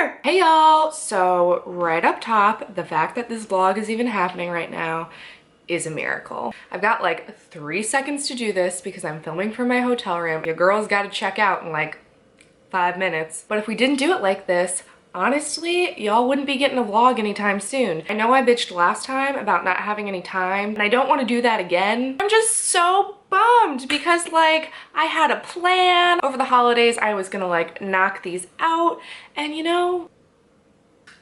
here! Hey y'all! So right up top, the fact that this vlog is even happening right now is a miracle. I've got like 3 seconds to do this because I'm filming from my hotel room. Your girl's gotta check out in like 5 minutes. But if we didn't do it like this, honestly, y'all wouldn't be getting a vlog anytime soon. I know I bitched last time about not having any time, and I don't want to do that again. I'm just so bummed because like I had a plan. Over the holidays, I was gonna like knock these out, and you know,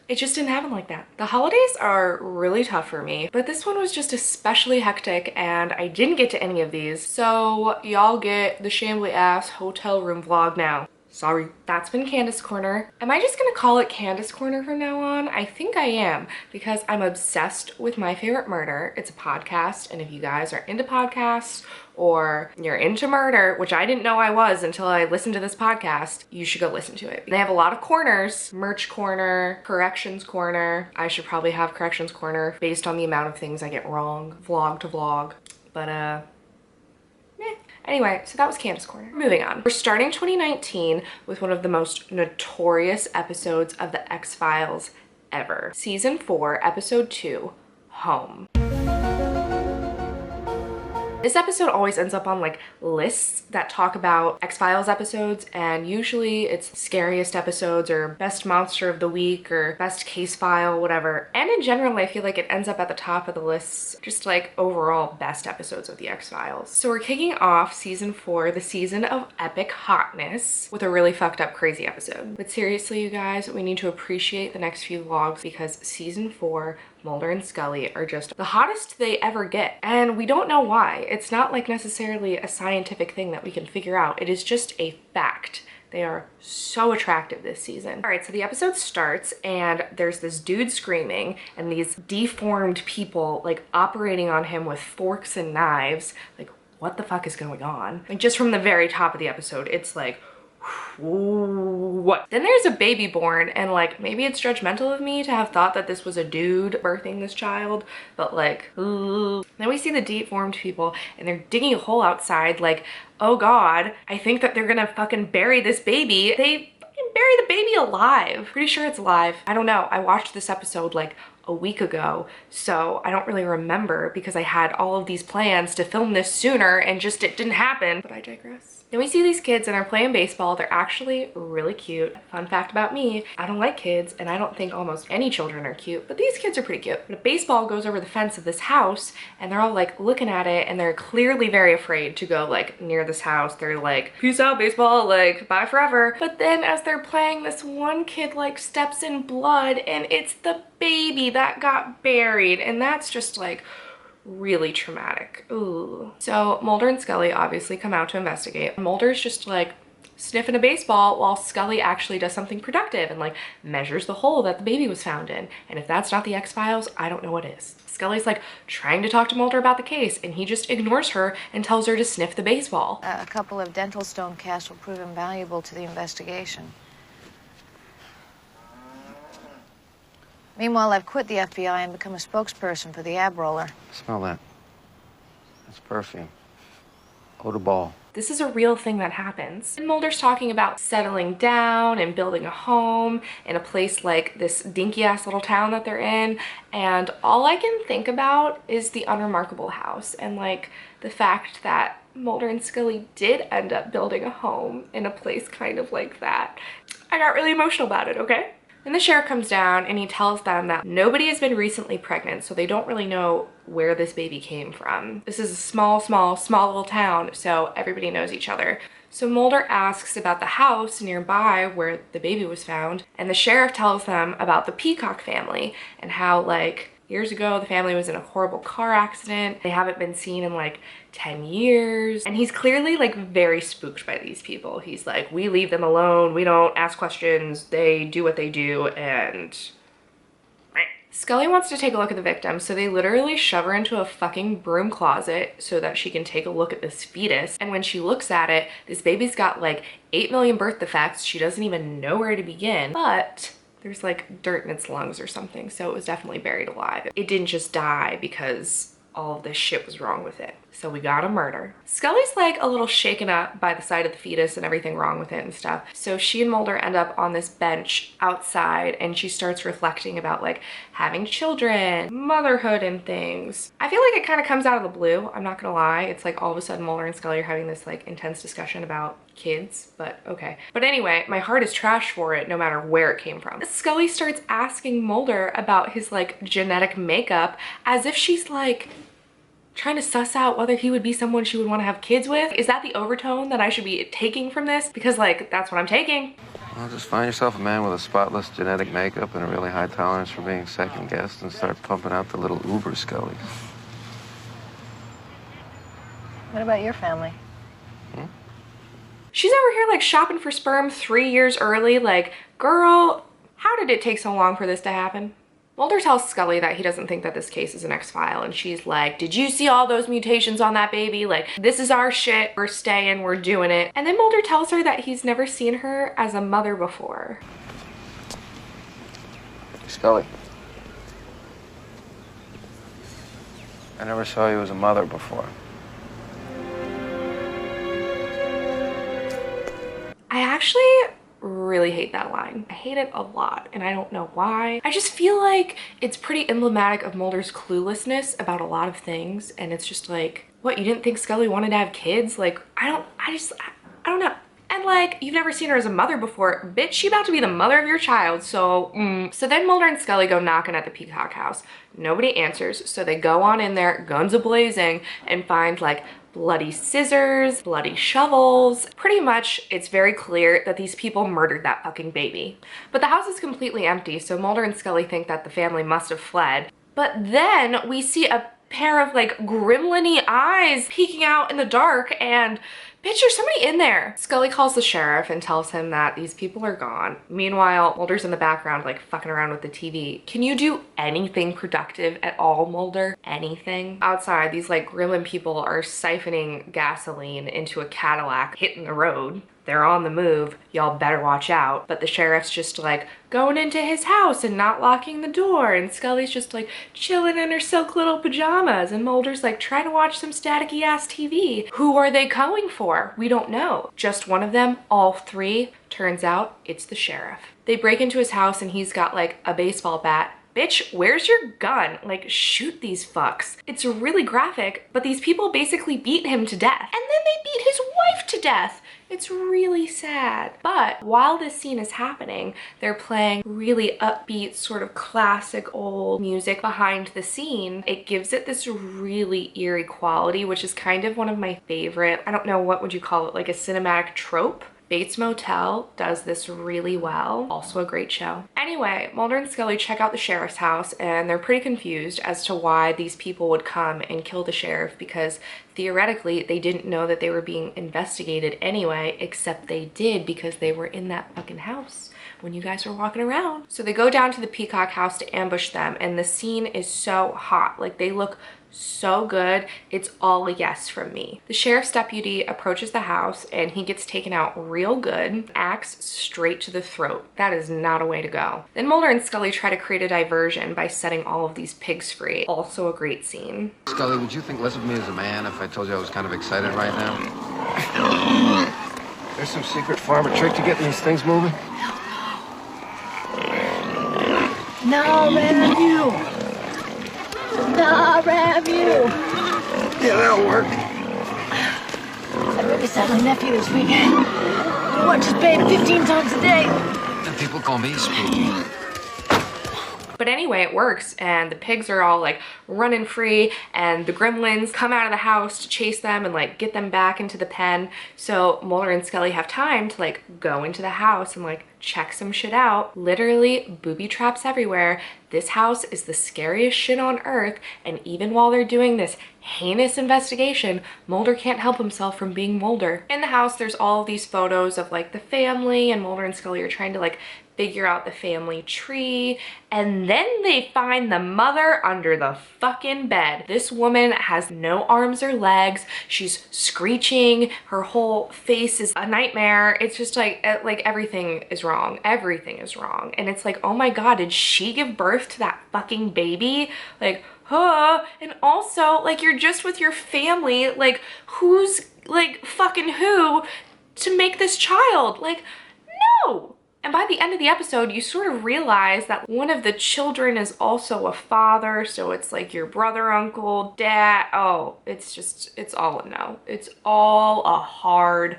it just didn't happen like that. The holidays are really tough for me, but this one was just especially hectic and I didn't get to any of these. So y'all get the shambly ass hotel room vlog now. Sorry. That's been Candace Corner. Am I just gonna call it Candace Corner from now on? I think I am, because I'm obsessed with My Favorite Murder. It's a podcast, and if you guys are into podcasts or you're into murder, which I didn't know I was until I listened to this podcast, you should go listen to it. They have a lot of corners. Merch corner, corrections corner. I should probably have corrections corner based on the amount of things I get wrong, vlog to vlog. But anyway, so that was Candace Corner. Moving on. We're starting 2019 with one of the most notorious episodes of the X-Files ever. Season 4, episode 2, Home. This episode always ends up on like lists that talk about X-Files episodes, and usually it's scariest episodes or best monster of the week or best case file, whatever. And in general, I feel like it ends up at the top of the lists, just like overall best episodes of the X-Files. So we're kicking off season 4, the season of epic hotness, with a really fucked up crazy episode. But seriously, you guys, we need to appreciate the next few vlogs because season 4, Mulder and Scully are just the hottest they ever get. And we don't know why. It's not like necessarily a scientific thing that we can figure out. It is just a fact. They are so attractive this season. All right, so the episode starts and there's this dude screaming and these deformed people like operating on him with forks and knives. Like, what the fuck is going on? Like, just from the very top of the episode, it's like, what? Then there's a baby born, and like maybe it's judgmental of me to have thought that this was a dude birthing this child, but like, ooh. Then we see the deformed people and they're digging a hole outside, like, oh god, I think that they're gonna fucking bury this baby. They fucking bury the baby alive. Pretty sure it's alive. I don't know. I watched this episode like a week ago, so I don't really remember because I had all of these plans to film this sooner and just it didn't happen, but I digress. Then we see these kids and they're playing baseball. They're actually really cute. Fun fact about me, I don't like kids and I don't think almost any children are cute, but these kids are pretty cute. But a baseball goes over the fence of this house and they're all like looking at it and they're clearly very afraid to go like near this house. They're like, peace out baseball, like bye forever. But then as they're playing, this one kid like steps in blood and it's the baby that got buried, and that's just like really traumatic. Ooh. So Mulder and Scully obviously come out to investigate. Mulder's just like sniffing a baseball while Scully actually does something productive and like measures the hole that the baby was found in. And if that's not the X-Files, I don't know what is. Scully's like trying to talk to Mulder about the case and he just ignores her and tells her to sniff the baseball. A couple of dental stone casts will prove invaluable to the investigation. Meanwhile, I've quit the FBI and become a spokesperson for the ab roller. Smell that. That's perfume. Eau de ball. This is a real thing that happens. And Mulder's talking about settling down and building a home in a place like this dinky ass little town that they're in. And all I can think about is the unremarkable house and like the fact that Mulder and Scully did end up building a home in a place kind of like that. I got really emotional about it, okay? And the sheriff comes down and he tells them that nobody has been recently pregnant, so they don't really know where this baby came from. This is a small little town, so everybody knows each other. So Mulder asks about the house nearby where the baby was found, and the sheriff tells them about the Peacock family and how like years ago the family was in a horrible car accident. They haven't been seen in like 10 years. And he's clearly like very spooked by these people. He's like, we leave them alone. We don't ask questions. They do what they do. And Scully wants to take a look at the victim. So they literally shove her into a fucking broom closet so that she can take a look at this fetus. And when she looks at it, this baby's got like 8 million birth defects. She doesn't even know where to begin. But there's like dirt in its lungs or something. So it was definitely buried alive. It didn't just die because all of this shit was wrong with it. So we got a murder. Scully's like a little shaken up by the sight of the fetus and everything wrong with it and stuff. So she and Mulder end up on this bench outside and she starts reflecting about like having children, motherhood and things. I feel like it kind of comes out of the blue, I'm not gonna lie. It's like all of a sudden Mulder and Scully are having this like intense discussion about kids, but okay. But anyway, my heart is trash for it no matter where it came from. Scully starts asking Mulder about his like genetic makeup as if she's like trying to suss out whether he would be someone she would want to have kids with. Is that the overtone that I should be taking from this? Because like, that's what I'm taking. Well, just find yourself a man with a spotless genetic makeup and a really high tolerance for being second guessed and start pumping out the little uber Scullys. What about your family? She's over here like shopping for sperm 3 years early. Like, girl, how did it take so long for this to happen? Mulder tells Scully that he doesn't think that this case is an X-file, and she's like, did you see all those mutations on that baby? Like, this is our shit, we're staying, we're doing it. And then Mulder tells her that he's never seen her as a mother before. Scully. I never saw you as a mother before. I actually really hate that line. I hate it a lot and I don't know why. I just feel like it's pretty emblematic of Mulder's cluelessness about a lot of things, and it's just like, what, you didn't think Scully wanted to have kids? Like, I don't know. And like, you've never seen her as a mother before. Bitch, she about to be the mother of your child, so So then Mulder and Scully go knocking at the Peacock house. Nobody answers, so they go on in there, guns a-blazing, and find like bloody scissors, bloody shovels. Pretty much, it's very clear that these people murdered that fucking baby. But the house is completely empty, so Mulder and Scully think that the family must have fled. But then we see a pair of like gremlin-y eyes peeking out in the dark, and bitch, there's somebody in there. Scully calls the sheriff and tells him that these people are gone. Meanwhile, Mulder's in the background like fucking around with the TV. Can you do anything productive at all, Mulder? Anything? Outside, these like gremlin people are siphoning gasoline into a Cadillac hitting the road. They're on the move, y'all better watch out. But the sheriff's just like going into his house and not locking the door, and Scully's just like chilling in her silk little pajamas, and Mulder's like trying to watch some staticky ass TV. Who are they going for? We don't know. Just one of them, all three. Turns out it's the sheriff. They break into his house and he's got like a baseball bat. Bitch, where's your gun? Like, shoot these fucks. It's really graphic, but these people basically beat him to death. And then they beat his wife to death. It's really sad. But while this scene is happening, they're playing really upbeat, sort of classic old music behind the scene. It gives it this really eerie quality, which is kind of one of my favorite, I don't know, what would you call it, like a cinematic trope? Bates Motel does this really well. Also a great show. Anyway, Mulder and Scully check out the sheriff's house and they're pretty confused as to why these people would come and kill the sheriff, because theoretically they didn't know that they were being investigated anyway, except they did because they were in that fucking house when you guys were walking around. So they go down to the Peacock house to ambush them, and the scene is so hot. Like, they look so good. It's all a yes from me. The sheriff's deputy approaches the house and he gets taken out real good. Axe straight to the throat. That is not a way to go. Then Mulder and Scully try to create a diversion by setting all of these pigs free. Also a great scene. Scully, would you think less of me as a man if I told you I was kind of excited right now? There's some secret farmer trick to getting these things moving? No, man, Nah, Ravu! Yeah, that'll work. I babysat my nephew this weekend. I watch his babe 15 times a day. And people call me spooky. But anyway, it works, and the pigs are all like running free, and the gremlins come out of the house to chase them and like get them back into the pen. So Mulder and Scully have time to like go into the house and like check some shit out. Literally booby traps everywhere. This house is the scariest shit on earth, and even while they're doing this heinous investigation, Mulder can't help himself from being Mulder. In the house, there's all of these photos of like the family, and Mulder and Scully are trying to like figure out the family tree, and then they find the mother under the fucking bed. This woman has no arms or legs. She's screeching. Her whole face is a nightmare. It's just like everything is wrong. Everything is wrong. And it's like, oh my God, did she give birth to that fucking baby? Like, and also, like, you're just with your family. Like, who's, like, fucking who to make this child? Like, no. And by the end of the episode, you sort of realize that one of the children is also a father, so it's like your brother, uncle, dad. Oh, it's all a no. It's all a hard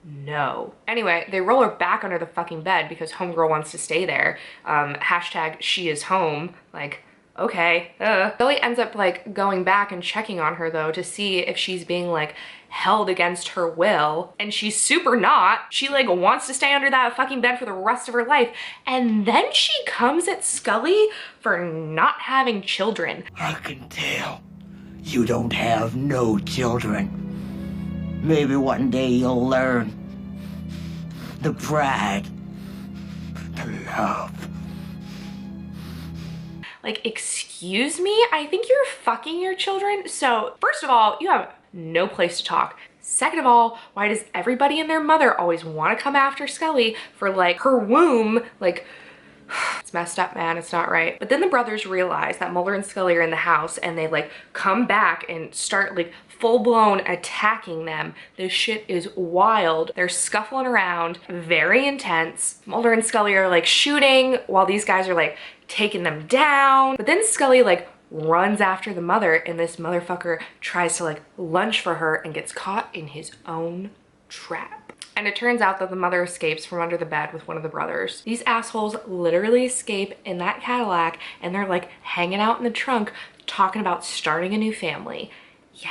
no. Anyway, they roll her back under the fucking bed because homegirl wants to stay there. Hashtag she is home. Like, okay. Billy ends up like going back and checking on her though to see if she's being like held against her will, and she's super not. She like wants to stay under that fucking bed for the rest of her life, and then she comes at Scully for not having children. I can tell you don't have no children. Maybe one day you'll learn the pride, the love. Like, excuse me? I think you're fucking your children. So first of all, you have no place to talk. Second of all, why does everybody and their mother always want to come after Scully for like her womb? Like, it's messed up, man. It's not right. But then the brothers realize that Mulder and Scully are in the house, and they like come back and start like full-blown attacking them. This shit is wild. They're scuffling around, very intense. Mulder and Scully are like shooting while these guys are like taking them down. But then Scully like runs after the mother, and this motherfucker tries to like lunge for her and gets caught in his own trap. And it turns out that the mother escapes from under the bed with one of the brothers. These assholes literally escape in that Cadillac, and they're like hanging out in the trunk talking about starting a new family. Yeah,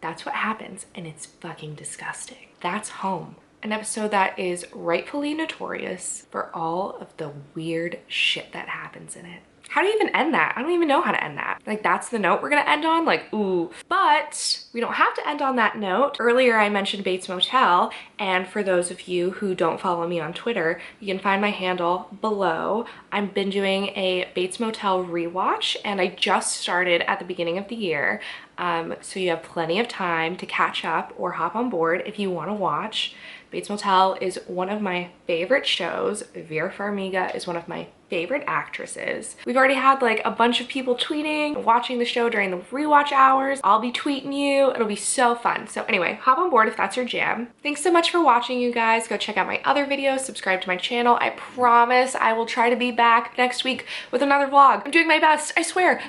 that's what happens, and it's fucking disgusting. That's Home. An episode that is rightfully notorious for all of the weird shit that happens in it. How do you even end that? I don't even know how to end that. Like, that's the note we're gonna end on? Like, ooh. But we don't have to end on that note. Earlier I mentioned Bates Motel, and for those of you who don't follow me on Twitter, you can find my handle below. I've been doing a Bates Motel rewatch, and I just started at the beginning of the year. So you have plenty of time to catch up or hop on board if you wanna watch. Bates Motel is one of my favorite shows. Vera Farmiga is one of my favorite actresses. We've already had like a bunch of people tweeting, watching the show during the rewatch hours. I'll be tweeting you. It'll be so fun. So anyway, hop on board if that's your jam. Thanks so much for watching, you guys. Go check out my other videos, subscribe to my channel. I promise I will try to be back next week with another vlog. I'm doing my best, I swear.